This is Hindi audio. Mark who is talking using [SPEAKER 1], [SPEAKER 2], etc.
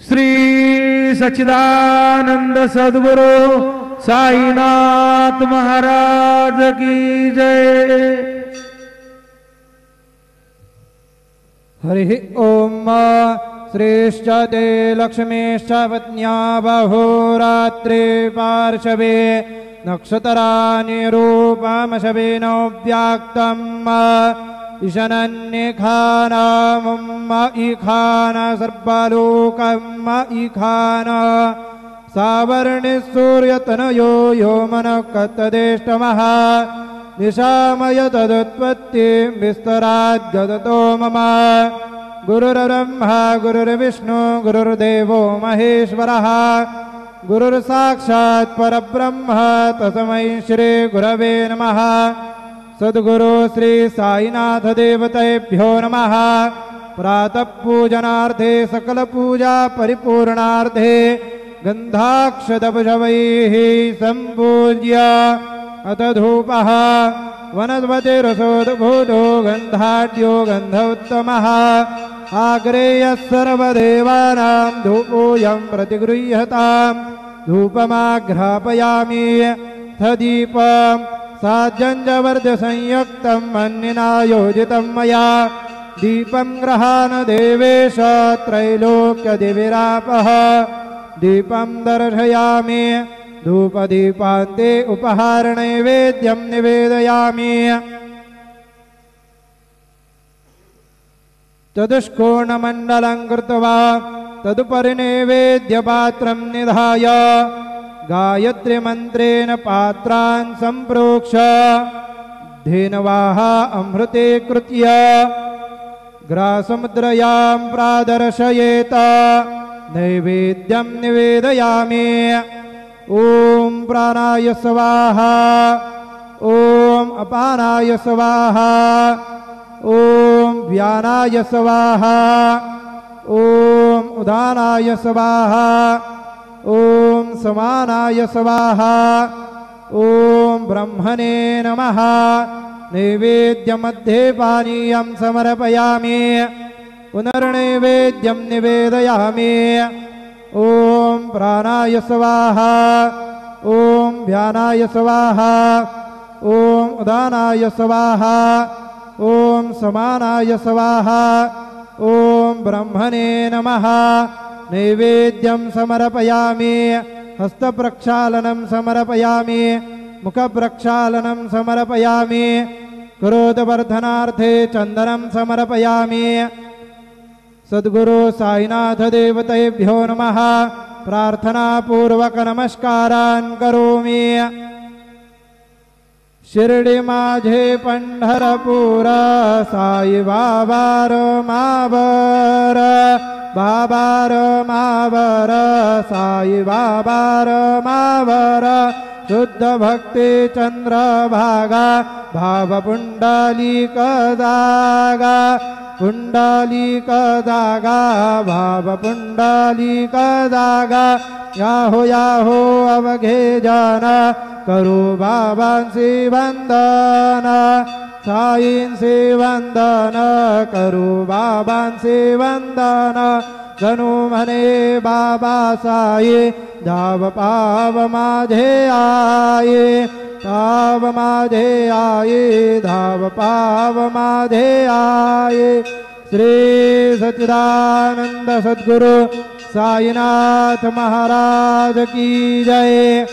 [SPEAKER 1] श्री सच्चिदानंद सद्गुरु साईनाथ महाराज की जय।
[SPEAKER 2] हरि ओम। श्रेष्ठ ते लक्ष्मीश्च पत्न्या बहुरात्रि पार्श्वे नक्षत्राणि रूपमशवेन व्याक्तम् ईशनन्यखानामुम्म इखान सर्वलोकम् इखान सावर्णि सूर्यतनयो यो मनकतदेष्टमः निशामय तदुत्पत्ति विस्तराद्गतो मम गुरुर्ब्रह्मा गुरुर्विष्णु गुरुर्देवो महेश्वरः गुरुर्साक्षात् परब्रह्म तस्मै श्री गुरवे नमः। सद्गुरु श्री साईनाथ देवतेभ्यो नमः। प्रातः पूजनार्थे सकल पूजा परिपूर्णार्थे गन्धाक्षदपशवैः सम्पूज्य अथ धूपः वनस्पतिरसोद्भूतो गन्धाढ्यो गन्ध उत्तमः आग्रेयः सर्वदेवानां धूपोऽयं प्रतिगृह्यताम् धूपमाघ्रापयामि दीपं साज्जंजवर्धसंयुक्तं अन्यना योजितं मया दीपं गृहाण देवेश त्रैलोक्यदिविरापः दीपं दर्शयामि धूपदीपान्ते उपहारनैवेद्यं निवेदयामि चतुष्कोणमण्डलं कृत्वा तदुपरि नैवेद्यपात्रं निधाय गायत्रीमन्त्रेण पात्रान् सम्प्रोक्ष्य धेनवाः अमृते कृत्य ग्रासमुद्रयां प्रादर्शयेत नैवेद्यं निवेदयामि। ओम प्राणाय स्वाहा ओम अपानाय स्वाहा ओम व्यानाय स्वाहा ओम उदानाय स्वाहा ओम समानाय स्वाहा ओम ब्रह्मणे नमः। नैवेद्यमध्ये पानीयं समर्पयामि पुनर्नैवेद्यं निवेदयामि। ओम प्राणाय स्वाहा ओम व्यानाय स्वाहा ओम उदानाय स्वाहा ओम समानाय स्वाहा ओम ब्रह्मणे नमः। नैवेद्यं समर्पयामि हस्तप्रक्षालनं समर्पयामि मुखप्रक्षालनं समर्पयामि क्रोधवर्धनार्थे चन्दनं समर्पयामि। सद्गुरु साईनाथ देवतेभ्यो नमः। प्रार्थना पूर्वक नमस्कारान् करोमि। शिर्डी माझे पंढरपूर साई बाबार मावर बाबार मावर साई बाबार मावर शुद्ध भक्ति चंद्रभागा भाव पुंडलिक दागा पुंडलिक दागा भाव पुंडलिक दागा याहो अवघे जाना करो बाबांसी वंदन साईंसी वंदन करो बाबांसी वंदन जणू म्हणे बाबा साई धाव पाव माझे आये धाव माझे आये धाव पाव माझे आये। श्री सच्चिदानंद सद्गुरु साईनाथ महाराज की जय।